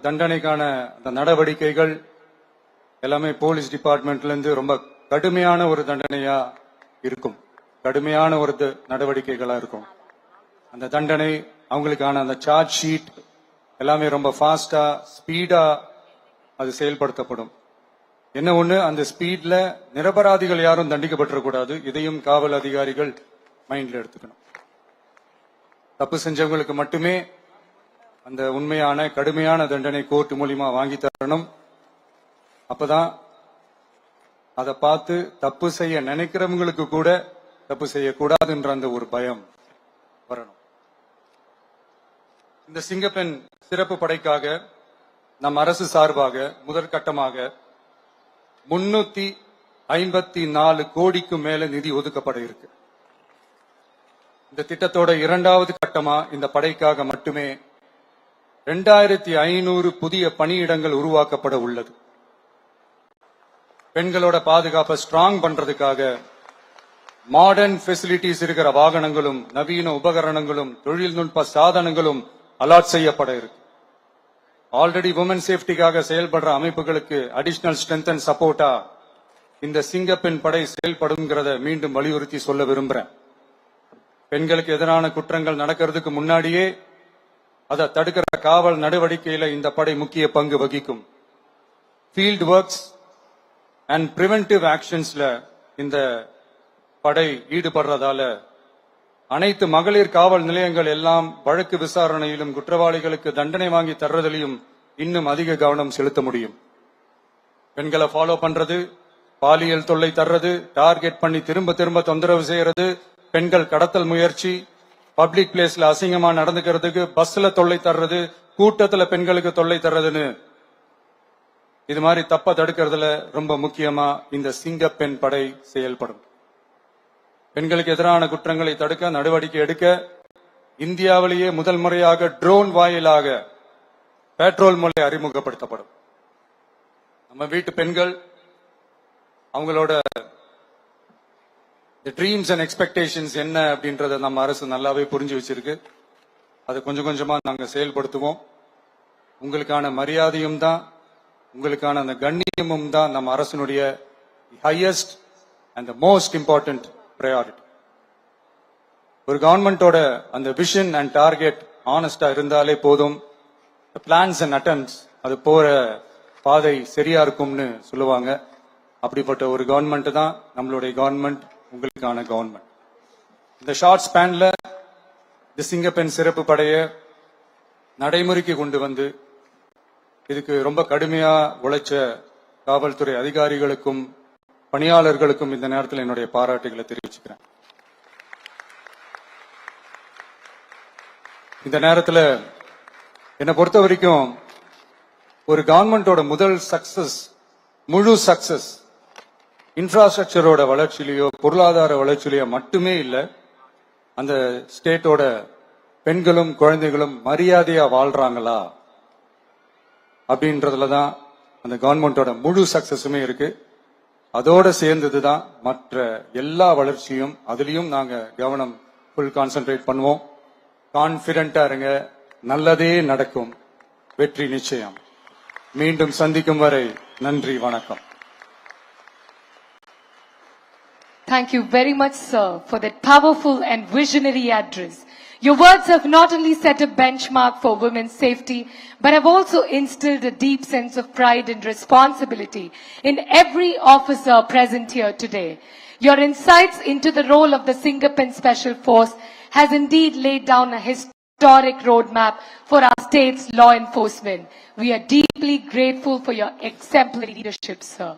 தண்டனைக்கான அந்த நடவடிக்கைகள் எல்லாமே போலீஸ் டிபார்ட்மெண்ட்ல இருந்து ரொம்ப கடுமையான ஒரு தண்டனையா இருக்கும், கடுமையான ஒரு நடவடிக்கைகளா இருக்கும். அந்த தண்டனை அவங்களுக்கான அந்த சார்ஜ் ஷீட் எல்லாமே ரொம்ப ஃபாஸ்டா ஸ்பீடா அது செயல்படுத்தப்படும். என்ன ஒண்ணு, அந்த ஸ்பீட்ல நிரபராதிகள் யாரும் தண்டிக்கப்பட்டிருக்கூடாது. இதையும் காவல் அதிகாரிகள் மைண்ட்ல எடுத்துக்கணும். தப்பு செஞ்சவங்களுக்கு மட்டுமே அந்த உண்மையான கடுமையான தண்டனை கோர்ட் மூலியமா வாங்கி தரணும். அப்பதான் அதை பார்த்து தப்பு செய்ய நினைக்கிறவங்களுக்கு கூட தப்பு செய்யக்கூடாதுன்ற அந்த ஒரு பயம் வரணும். இந்த சிங்கப்பெண் சிறப்பு படைக்காக நம் அரசு சார்பாக முதற்கட்டமாக 354 கோடிக்கு மேல நிதி ஒதுக்கப்பட இருக்கு. இந்த திட்டத்தோட இரண்டாவது கட்டமா இந்த படைக்காக மட்டுமே 2500 புதிய பணியிடங்கள் உருவாக்கப்பட உள்ளது. பெண்களோட பாதுகாப்பை ஸ்ட்ராங் பண்றதுக்காக மாடர்ன் ஃபெசிலிட்டிஸ் இருக்கிற வாகனங்களும் நவீன உபகரணங்களும் தொழில்நுட்ப சாதனங்களும் அலாட் செய்யப்பட இருக்கு. ஆல்ரெடி உமன் சேஃப்டிக்காக செயல்படுற அமைப்புகளுக்கு அடிஷனல் ஸ்ட்ரென்த் அண்ட் சப்போர்ட்டா இந்த சிங்கப்பெண் படை செயல்படுங்கிறத மீண்டும் வலியுறுத்தி சொல்ல விரும்புறேன். பெண்களுக்கு எதிரான குற்றங்கள் நடக்கிறதுக்கு முன்னாடியே அதை தடுக்கிற காவல் நடவடிக்கையில இந்த படை முக்கிய பங்கு வகிக்கும். ஃபீல்ட் ஒர்க்ஸ் அண்ட் பிரிவென்டிவ் ஆக்ஷன்ஸ்ல இந்த படை ஈடுபடுறதால அனைத்து மகளிர் காவல் நிலையங்கள் எல்லாம் வழக்கு விசாரணையிலும் குற்றவாளிகளுக்கு தண்டனை வாங்கி தர்றதிலையும் இன்னும் அதிக கவனம் செலுத்த முடியும். பெண்களை ஃபாலோ பண்றது, பாலியல் தொல்லை தர்றது, டார்கெட் பண்ணி திரும்ப திரும்ப தொந்தரவு செய்யறது, பெண்கள் கடத்தல் முயற்சி, பப்ளிக் பிளேஸ்ல அசிங்கமா நடந்துக்கிறதுக்கு பஸ்ல தொல்லை தர்றது, கூட்டத்துல பெண்களுக்கு தொல்லை தர்றதுன்னு இது மாதிரி தப்ப தடுக்கிறதுல ரொம்ப முக்கியமா இந்த சிங்கப்பெண் படை செயல்படும். பெண்களுக்கு எதிரான குற்றங்களை தடுக்க நடவடிக்கை எடுக்க இந்தியாவிலேயே முதல் முறையாக ட்ரோன் வாயிலாக பெட்ரோல் முறை அறிமுகப்படுத்தப்படும். நம்ம வீட்டு பெண்கள் அவங்களோட ட்ரீம்ஸ் அண்ட் எக்ஸ்பெக்டேஷன்ஸ் என்ன அப்படின்றத நம்ம அரசு நல்லாவே புரிஞ்சு வச்சிருக்கு. அதை கொஞ்சம் கொஞ்சமா நாங்க செயல்படுத்துவோம். உங்களுக்கான மரியாதையும் தான், உங்களுக்கான அந்த கண்ணியமும் தான் நம்ம அரசினுடைய highest and most important priority. ஒரு கவர்மெண்டோட அந்த விஷன் அண்ட் டார்கெட் ஆனஸ்டா இருந்தாலே போதும். பிளான்ஸ் அண்ட் அட்டெம்ப்ட்ஸ் அது போற பாதை சரியா இருக்கும்னு சொல்லுவாங்க. அப்படிப்பட்ட ஒரு கவர்மெண்ட் தான் நம்மளுடைய கவர்மெண்ட், உங்களுக்கான கவர்மெண்ட். இந்த ஷார்ட் ஸ்பேன்ல இந்த சிங்கப்பெண் சிறப்பு படைய நடைமுறைக்கு கொண்டு வந்து இதுக்கு ரொம்ப கடுமையா உழைச்ச காவல்துறை அதிகாரிகளுக்கும் பணியாளர்களுக்கும் இந்த நேரத்தில் என்னுடைய பாராட்டுகளை தெரிவிச்சுக்கிறேன். இந்த நேரத்தில் என்னை பொறுத்த வரைக்கும் ஒரு கவர்மெண்டோட முதல் சக்சஸ், முழு சக்சஸ் இன்ஃப்ராஸ்ட்ரக்சரோட வளர்ச்சியிலேயோ பொருளாதார வளர்ச்சியிலேயோ மட்டுமே இல்லை, அந்த ஸ்டேட்டோட பெண்களும் குழந்தைகளும் மரியாதையா வாழ்றாங்களா அப்படின்றதுல தான் அந்த கவர்மெண்டோட முழு சக்சஸுமே இருக்கு. அதோட சேர்ந்ததுதான் மற்ற எல்லா வளர்ச்சியும். அதுலயும் நாங்க கவனம் ஃபுல் கான்சென்ட்ரேட் பண்ணுவோம். கான்பிடென்டா இருங்க, நல்லதே நடக்கும், வெற்றி நிச்சயம். மீண்டும் சந்திக்கும் வரை நன்றி, வணக்கம். Thank you very much, sir, for that powerful and visionary address. Your words have not only set a benchmark for women's safety, but have also instilled a deep sense of pride and responsibility in every officer present here today. Your insights into the role of the Singapen Special Force has indeed laid down a historic roadmap for our state's law enforcement. We are deeply grateful for your exemplary leadership, sir.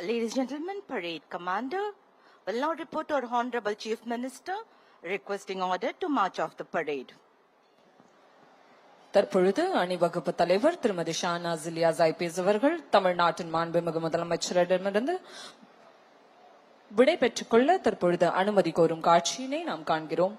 Ladies and gentlemen, parade commander will now report to our Honorable Chief Minister, requesting order to march off the parade. தற்பொழுது அணிவகுப்பு தலைவர் திருமதி Shana ஜிலியாஸ் IPS அவர்கள் தமிழ்நாட்டின் மாண்புமிகு முதலமைச்சரிடமிருந்து விடை பெற்றுக் கொள்ள தற்பொழுது அனுமதி கோரும் காட்சியினை நாம் காண்கிறோம்.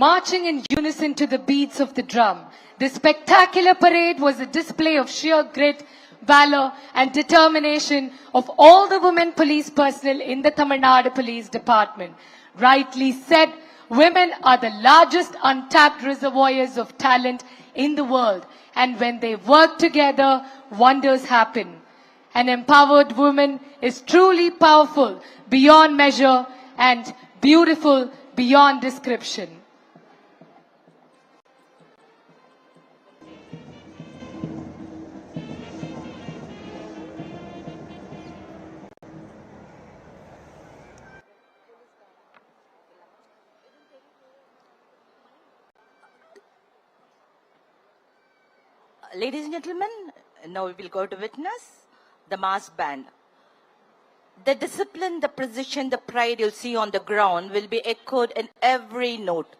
Marching in unison to the beats of the drum, this spectacular parade was a display of sheer grit, valor and determination of all the women police personnel in the Tamil Nadu Police Department. Rightly said, women are the largest untapped reservoirs of talent in the world, and when they work together, wonders happen. An empowered woman is truly powerful beyond measure and beautiful beyond description. Ladies and gentlemen, now we will go to witness the mass band. The discipline, the precision, the pride you'll see on the ground will be echoed in every note.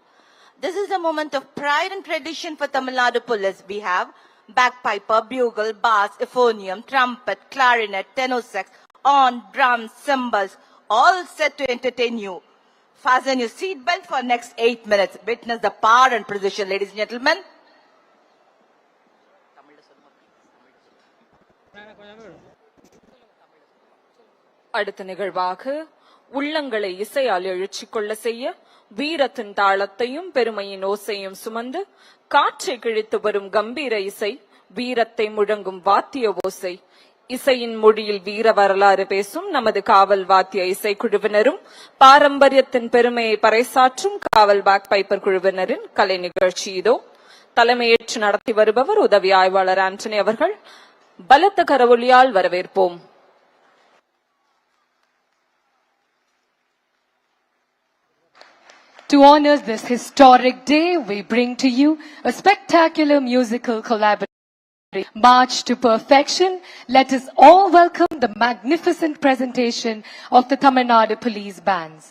This is a moment of pride and tradition for Tamil Nadu Police. We have bagpiper, bugle, bass, euphonium, trumpet, clarinet, tenor sax, horn, drums, cymbals, all set to entertain you. Fasten your seatbelt for next 8 minutes. Witness the power and precision, ladies and gentlemen. அடுத்த நிகழ்வாக உள்ளங்களை இசையால் எழுச்சி கொள்ள செய்ய வீரத்தின் தாளத்தையும் பெருமையின் ஓசையும் சுமந்து காற்றை கிழித்து வரும் கம்பீர இசை, வீரத்தை முழங்கும் வாத்திய ஓசை, இசையின் மொழியில் வீர வரலாறு பேசும் நமது காவல் வாத்திய இசைக்குழுவினரும் பாரம்பரியத்தின் பெருமையை பறைசாற்றும் காவல் பேக்பைப்பர் குழுவினரின் கலை நிகழ்ச்சி இதோ. தலைமையேற்று நடத்தி வருபவர் உதவி ஆய்வாளர் ஆண்டனி அவர்கள். பலத்த கரவொலியால் வரவேற்போம். To honor this historic day, we bring to you a spectacular musical collaboration. March to perfection, let us all welcome the magnificent presentation of the Tamil Nadu Police Bands.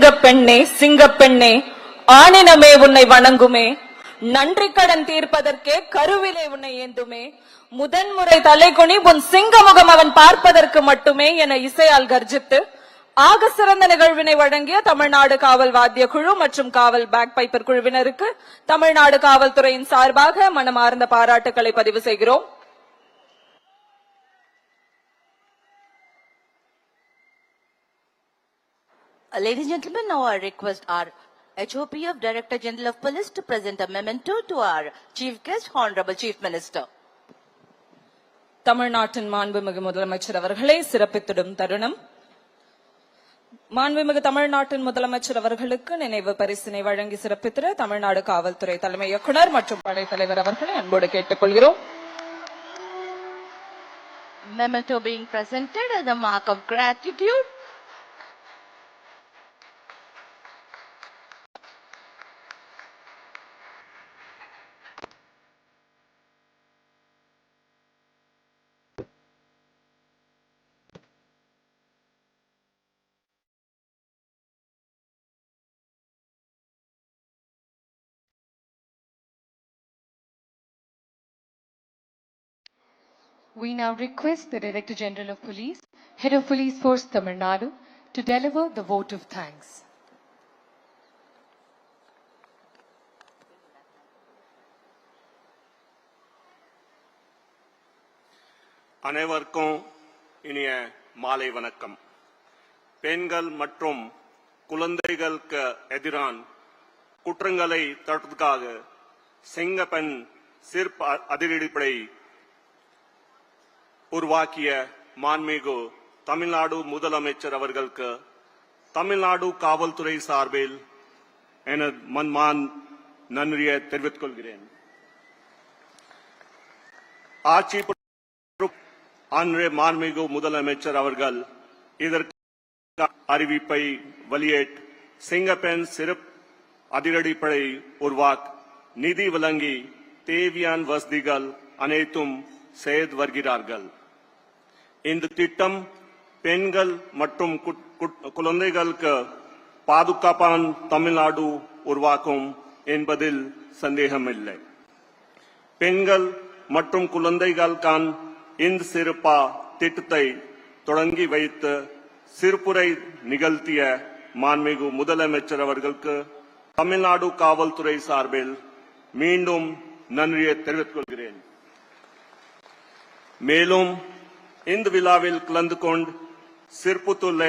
சிங்கப்பெண்ணே சிங்கப்பெண்ணே ஆணினமே உன்னை வணங்குமே, நன்றி கடன் தீர்ப்பதற்கே கருவிலே உன்னை ஏந்துமே, முதன்முறை தலைகுனி உன் சிங்கமுகம் அவன் பார்ப்பதற்கு மட்டுமே என இசையால் கர்ஜித்து ஆக சிறந்த நிகழ்வினை வழங்கிய தமிழ்நாடு காவல் வாத்திய குழு மற்றும் காவல் பேக் பைப்பர் குழுவினருக்கு தமிழ்நாடு காவல்துறையின் சார்பாக மனமார்ந்த பாராட்டுக்களை பதிவு செய்கிறோம். Ladies and gentlemen, now I request our HOPF Director General of Police to present a memento to our Chief Guest, Honorable Chief Minister. தமிழ்நாட்டின் மாண்புமிகு முதலமைச்சர் அவர்களை சிறப்பித்திடும் தருணம். மாண்புமிகு தமிழ்நாட்டின் முதலமைச்சர் அவர்களுக்கு நினைவு பரிசினை வழங்கி சிறப்பித்திட தமிழ்நாடு காவல்துறை தலைமை இயக்குனர் மற்றும் படைத்தலைவர் அவர்களை அன்போடு கேட்டுக்கொள்கிறோம். Memento being presented as a mark of gratitude. We now request the Director General of Police, Head of Police Force Tamil Nadu, to deliver the vote of thanks. அனைவருக்கும் இனிய மாலை வணக்கம். பெண்கள் மற்றும் குழந்தைகளுக்கு எதிரான குற்றங்களை தடுப்பதற்காக சிங்கப்பெண் சிறப்பு அதிரடிப்படை உருவாக்கிய மாண்புமிகு தமிழ்நாடு முதலமைச்சர் அவர்களுக்கு தமிழ்நாடு காவல்துறை சார்பில் எனது மன்மான் நன்றியை தெரிவித்துக் கொள்கிறேன். ஆட்சி அன்றே மாண்புமிகு முதலமைச்சர் அவர்கள் இதற்கு அறிவிப்பை வெளியிட்டு சிங்கப்பெண் சிறப்பு அதிரடிப்படை உருவாக்க நிதி வழங்கி தேவையான வசதிகள் அனைத்தும் செய்து வருகிறார்கள். இந்த திட்டம் பெண்கள் மற்றும் குழந்தைகளுக்கு பாதுகாப்பான தமிழ்நாடு உருவாக்கும் என்பதில் சந்தேகமில்லை. பெண்கள் மற்றும் குழந்தைகளுக்கான இந்த சிறப்பு திட்டத்தை தொடங்கி வைத்து சிறப்புரை நிகழ்த்திய மாண்புமிகு முதலமைச்சர் அவர்களுக்கு தமிழ்நாடு காவல்துறை சார்பில் மீண்டும் நன்றியை தெரிவித்துக் கொள்கிறேன். மேலும் இந்த விழாவில் கலந்து கொண்டு சிறப்புத்துள்ள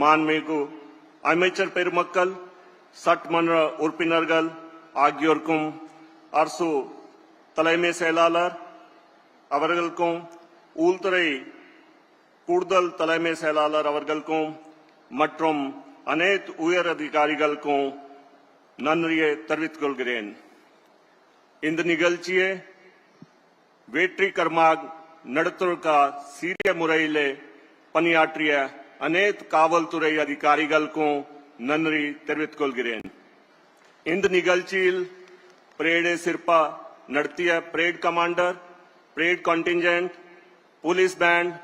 மாண்புமிகு அமைச்சர் பெருமக்கள், சட்டமன்ற உறுப்பினர்கள் ஆகியோருக்கும், அரசு தலைமை செயலாளர் அவர்களுக்கும், உள்துறை கூடுதல் தலைமை செயலாளர் அவர்களுக்கும் மற்றும் அனைத்து உயர் அதிகாரிகளுக்கும் நன்றியை தெரிவித்துக் கொள்கிறேன். இந்த நிகழ்ச்சியை வெற்றிகரமாக நடத்துவதற்காக சீரிய முறையிலே பணியாற்றிய அனைத்து காவல்துறை அதிகாரிகளுக்கும் நன்றி தெரிவித்துக் கொள்கிறேன். இந்த நிகழ்ச்சியில் பரேடை சிறப்பா நடத்திய parade commander, parade contingent, police band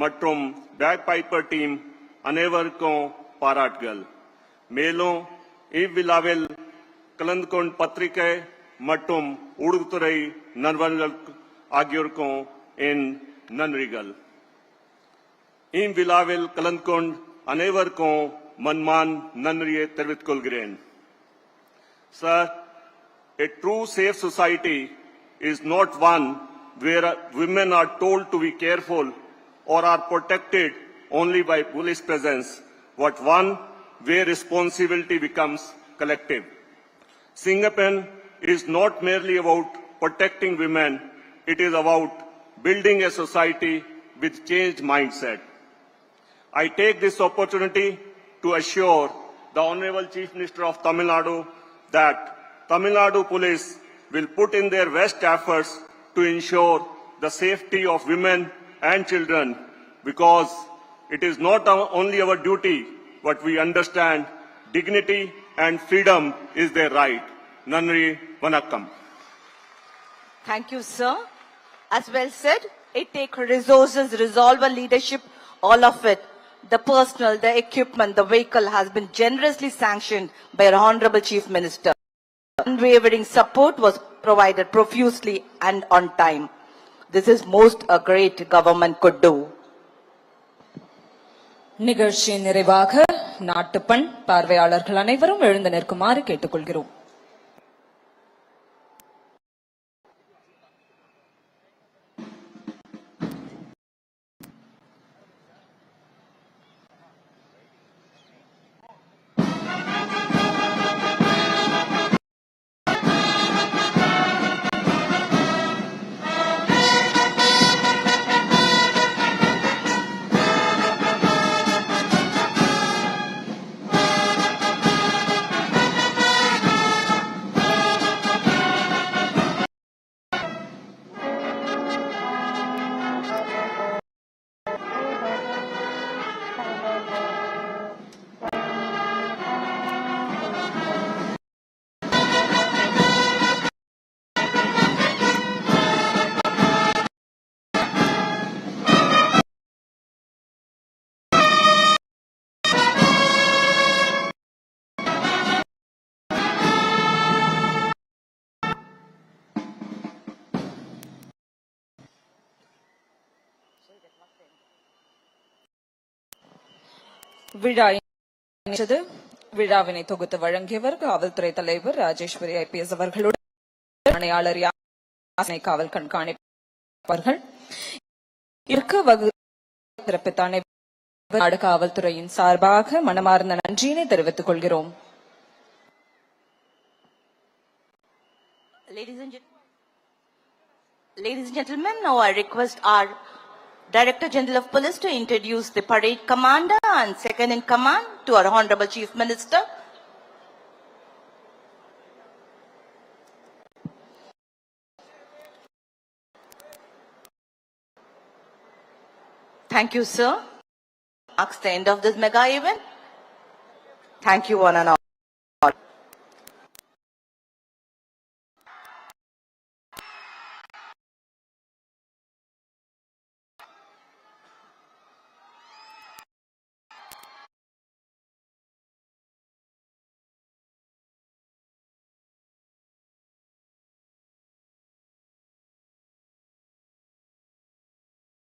மற்றும் பேக் பைப்பர் டீம் அனைவருக்கும் பாராட்டுகள். மேலும் இவ்விழாவில் கலந்து கொண்ட பத்திரிகை மற்றும் ஊடகத்துறை நண்பர்கள் ஆகியோருக்கும் என் நன்றிகள். இவ்விழாவில் கலந்து கொண்ட அனைவருக்கும் மன்மான் நன்றியை தெரிவித்துக் கொள்கிறேன். Sir, a true safe society is not one where women are told to be careful or are protected only by police presence, but one where responsibility becomes collective. Singapen is not merely about protecting women, it is about building a society with changed mindset. I take this opportunity to assure the Honorable Chief Minister of Tamil Nadu that Tamil Nadu Police will put in their best efforts to ensure the safety of women and children, because it is not only our duty, but we understand dignity and freedom is their right. Nandri Vanakkam. Thank you, sir. As well said, it takes resources, resolve, and leadership, all of it. the personnel, the equipment, the vehicle has been generously sanctioned by our Honorable Chief Minister. Unwavering support was provided profusely and on time. This is most a great government could do. நிகழ்ச்சியின் நிறைவாக நாட்டுப்பண் பார்வையாளர்கள் அனைவரும் எழுந்து நிற்குமாறு கேட்டுக்கொள்கிறோம். விழாவினை தொகுத்து வழங்கியவர் காவல்துறை தலைவர் ராஜேஸ்வரி IPS அவர்களுடன் ஆணையாளர் காவல் கண்காணிப்பாளர்கள் சிறப்பித்த நாடு காவல்துறையின் சார்பாக மனமார்ந்த நன்றியினை தெரிவித்துக் கொள்கிறோம். Ladies and gentlemen, now I request our Director General of Police to introduce the parade commander and second in command to our Honorable Chief Minister. Thank you, sir. Marks the end of this mega event. Thank you, one and all.